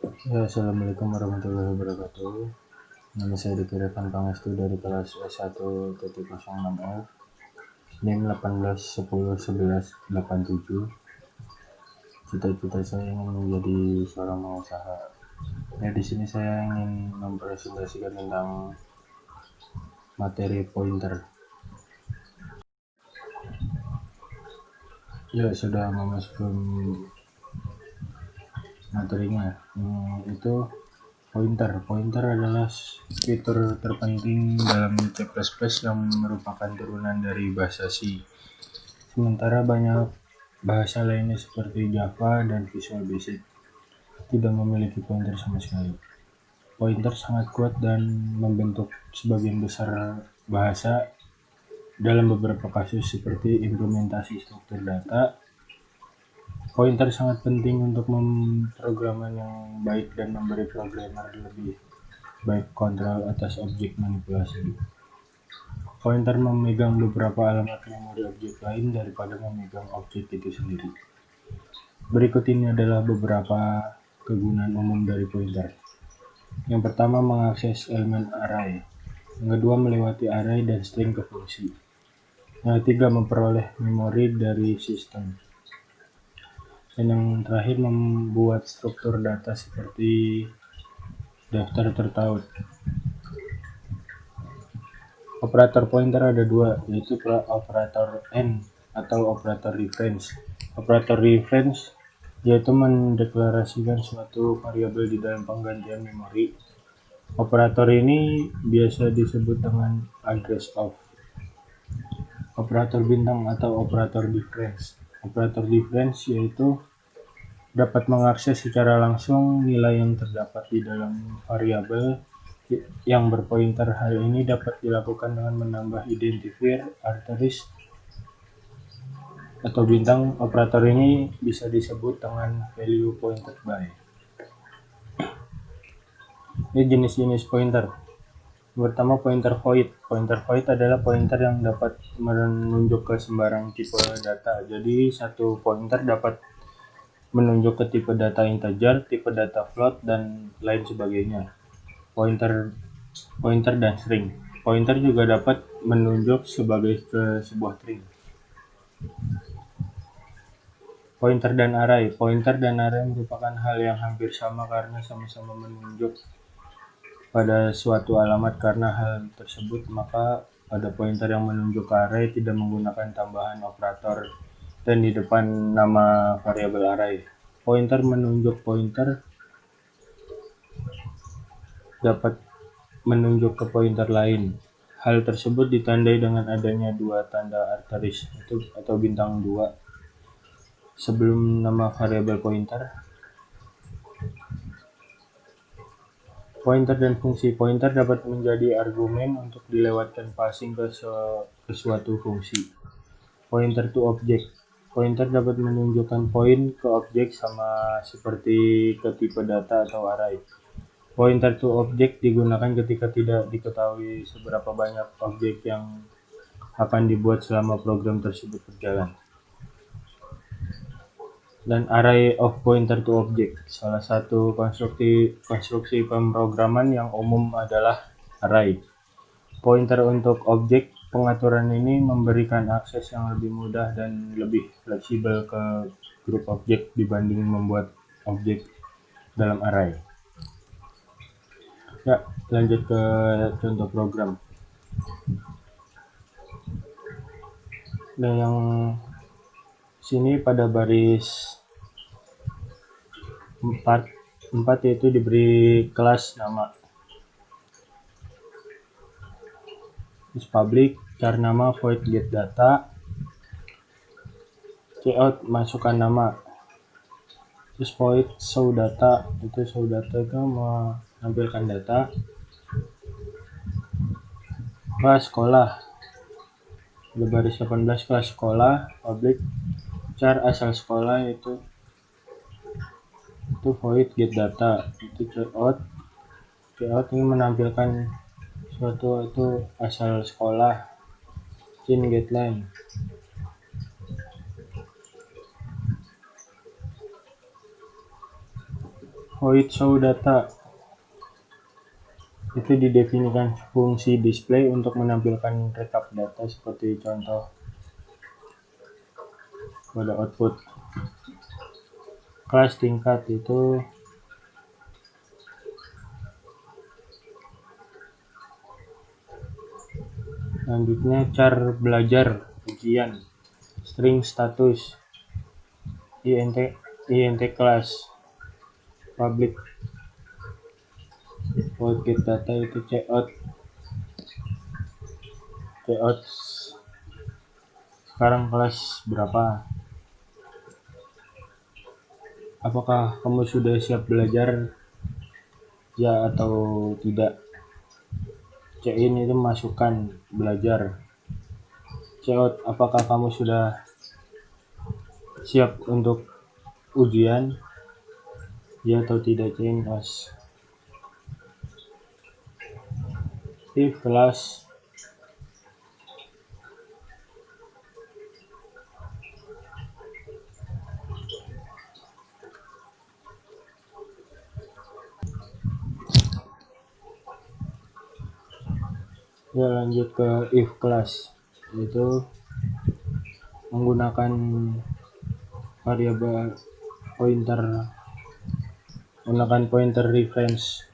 Ya, Assalamualaikum warahmatullahi wabarakatuh. Nama saya Diki Revan Pangestu dari kelas S1.06F. NIM 18101187. Cita-cita saya ingin menjadi seorang pengusaha. Ya, di sini saya ingin mempresentasikan tentang materi pointer. Ya, sudah memasuki materinya. Itu Pointer adalah fitur terpenting dalam C++ yang merupakan turunan dari bahasa C. Sementara banyak bahasa lainnya seperti Java dan Visual Basic tidak memiliki pointer sama sekali. Pointer sangat kuat dan membentuk sebagian besar bahasa dalam beberapa kasus seperti implementasi struktur data. Pointer sangat penting untuk memprograman yang baik dan memberi programmer lebih baik kontrol atas objek manipulasi. Pointer memegang beberapa alamat memori objek lain daripada memegang objek itu sendiri. Berikut ini adalah beberapa kegunaan umum dari pointer. Yang pertama, mengakses elemen array. Yang kedua, melewati array dan string ke fungsi. Yang ketiga, memperoleh memori dari sistem. Dan yang terakhir, membuat struktur data seperti daftar tertaut. Operator pointer ada dua, yaitu operator N atau operator reference. Operator reference yaitu mendeklarasikan suatu variabel di dalam penggantian memori. Operator ini biasa disebut dengan address of. Operator bintang atau operator difference. Operator difference yaitu dapat mengakses secara langsung nilai yang terdapat di dalam variabel yang berpointer. Hal ini dapat dilakukan dengan menambah identifier asterisk atau bintang. Operator ini bisa disebut dengan value pointed by. Ini jenis-jenis pointer. Pertama, pointer void. Pointer void adalah pointer yang dapat menunjuk ke sembarang tipe data. Jadi satu pointer dapat menunjuk ke tipe data integer, tipe data float, dan lain sebagainya. Pointer dan string. Pointer juga dapat menunjuk sebagai ke sebuah string. Pointer dan array. Pointer dan array merupakan hal yang hampir sama karena sama-sama menunjuk pada suatu alamat. Karena hal tersebut, maka pada pointer yang menunjuk ke array tidak menggunakan tambahan operator dan di depan nama variabel array. Pointer menunjuk pointer dapat menunjuk ke pointer lain. Hal tersebut ditandai dengan adanya dua tanda asterisk atau bintang 2 sebelum nama variabel pointer. Pointer dan fungsi. Pointer dapat menjadi argumen untuk dilewatkan passing ke suatu fungsi. Pointer to object. Pointer dapat menunjukkan poin ke objek sama seperti ke tipe data atau array. Pointer to object digunakan ketika tidak diketahui seberapa banyak objek yang akan dibuat selama program tersebut berjalan. Dan array of pointer to object. Salah satu konstruksi pemrograman yang umum adalah array. Pointer untuk objek. Pengaturan ini memberikan akses yang lebih mudah dan lebih fleksibel ke grup objek dibanding membuat objek dalam array. Ya, lanjut ke contoh program. Dan yang sini pada baris 4 yaitu diberi kelas nama is public, char nama, void get data, cout masukkan nama, terus void show data, itu show data itu menampilkan data. Kelas sekolah di baris 18, kelas sekolah public, char asal sekolah itu void get data, itu cout ini menampilkan suatu itu asal sekolah, in get line. Void show data itu didefinisikan fungsi display untuk menampilkan rekap data seperti contoh pada output. Kelas tingkat itu selanjutnya char belajar ujian, string status, int class, public void get data itu cout sekarang kelas berapa, apakah kamu sudah siap belajar, ya atau tidak. Cin itu masukkan belajar. Cout apakah kamu sudah siap untuk ujian, ya atau tidak. Cin kelas. If kelas ya, lanjut ke if class, yaitu menggunakan variabel pointer reference.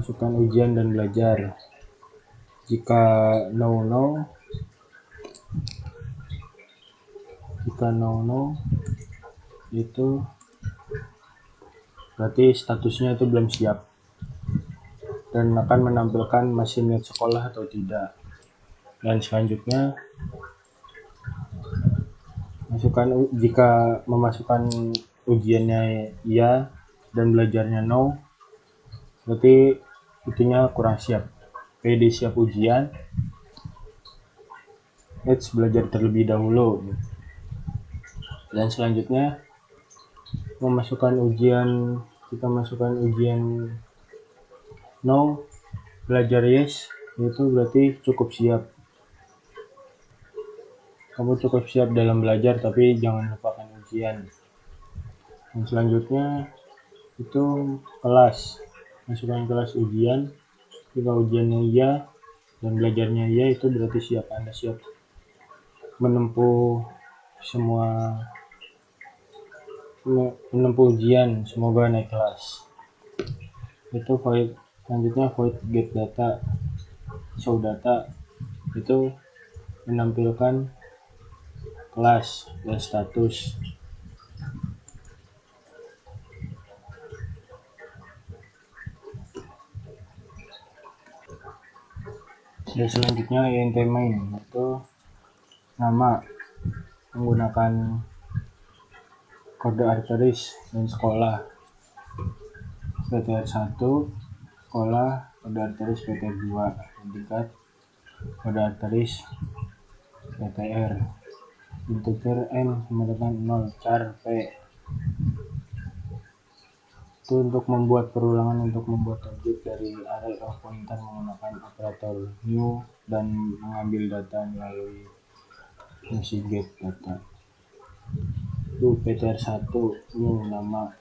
Masukkan ujian dan belajar. Jika no itu berarti statusnya itu belum siap dan akan menampilkan masih niat sekolah atau tidak. Dan selanjutnya jika memasukkan ujiannya iya dan belajarnya no, berarti itunya kurang siap. PD siap ujian, let's belajar terlebih dahulu. Dan selanjutnya kita masukkan ujian no, belajar yes, itu berarti cukup siap. Kamu cukup siap dalam belajar, tapi jangan lupakan ujian. Dan selanjutnya itu kelas, masukkan kelas ujian. Jika ujiannya iya dan belajarnya iya, itu berarti siap. Anda siap menempuh ujian, semoga naik kelas. Itu void. Selanjutnya void get data, show data, itu menampilkan kelas dan status. Dan selanjutnya int main, itu nama menggunakan kode asterisk dan sekolah. ptr1 sekolah, kode asterisk ptr2 tingkat, kode asterisk ptr, integer n sama dengan 0, char p. Itu untuk membuat perulangan untuk membuat objek dari array of pointer menggunakan operator new dan mengambil data melalui fungsi get data. Itu ptr1 new nama,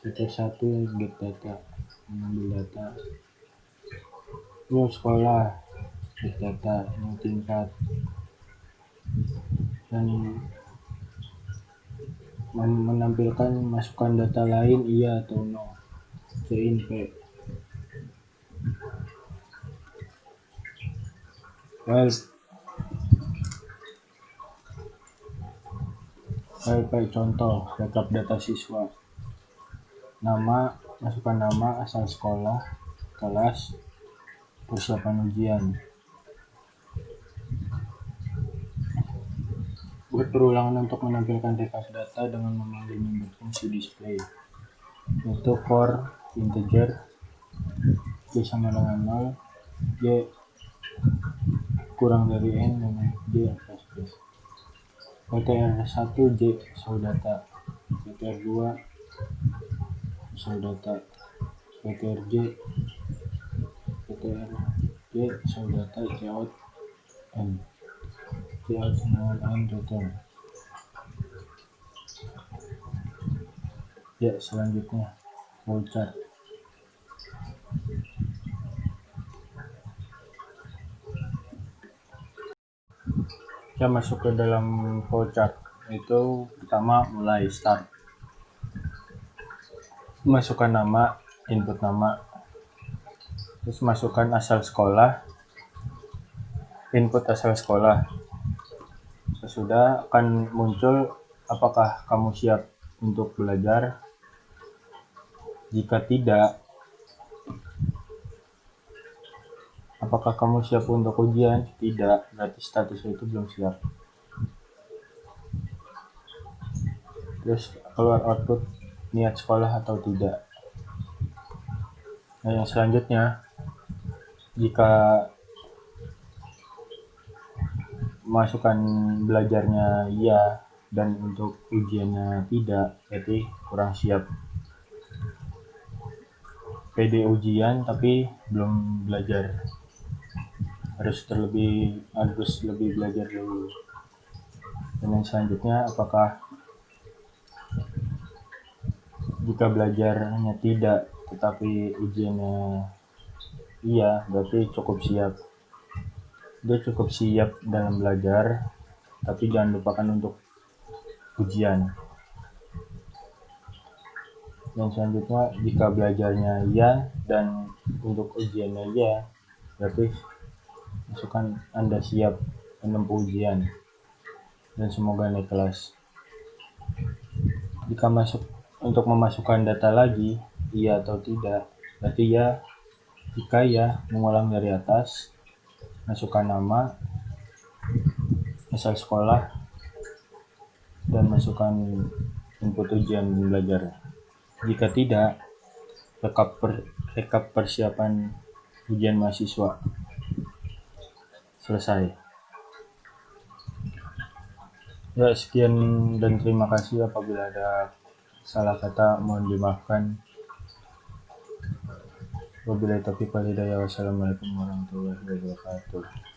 ptr1 get data, mengambil data. New sekolah, get data, new tingkat, dan menampilkan masukkan data lain iya atau no. Cin p. Kayak contoh rekap data siswa. Nama, masukkan nama, asal sekolah, kelas, persiapan ujian. Buat perulangan untuk menampilkan rekap data dengan memanggil member fungsi display, yaitu for integer y sama dengan 0, y kurang dari n dan y atas plus. ptr1 j show data, ptr2 show data, ptrj show data cout n. and return. Ya, selanjutnya flowchart. Kita masuk ke dalam flowchart. Itu pertama mulai start. Masukkan nama, input nama, terus masukkan asal sekolah, input asal sekolah. Sesudah akan muncul apakah kamu siap untuk belajar. Jika tidak, apakah kamu siap untuk ujian? Tidak, berarti status itu belum siap. Terus keluar output niat sekolah atau tidak. Nah, yang selanjutnya, jika masukkan belajarnya iya dan untuk ujiannya tidak, berarti kurang siap. PD ujian tapi belum belajar, harus lebih belajar dulu. Dan yang selanjutnya, apakah jika belajarnya tidak tetapi ujiannya iya, berarti cukup siap. Dia cukup siap dalam belajar, tapi jangan lupakan untuk ujian. Yang selanjutnya, jika belajarnya iya dan untuk ujiannya iya, berarti masukkan Anda siap menempuh ujian dan semoga naik kelas. Jika untuk memasukkan data lagi, iya atau tidak, berarti ya. Jika ya, mengulang dari atas, masukkan nama, asal sekolah, dan masukkan input ujian belajar. Jika tidak, rekap persiapan ujian mahasiswa. Selesai. Ya, sekian dan terima kasih. Apabila ada salah kata mohon dimaafkan. Wabillahi taufiq wal hidayah. Wassalamualaikum warahmatullahi wabarakatuh.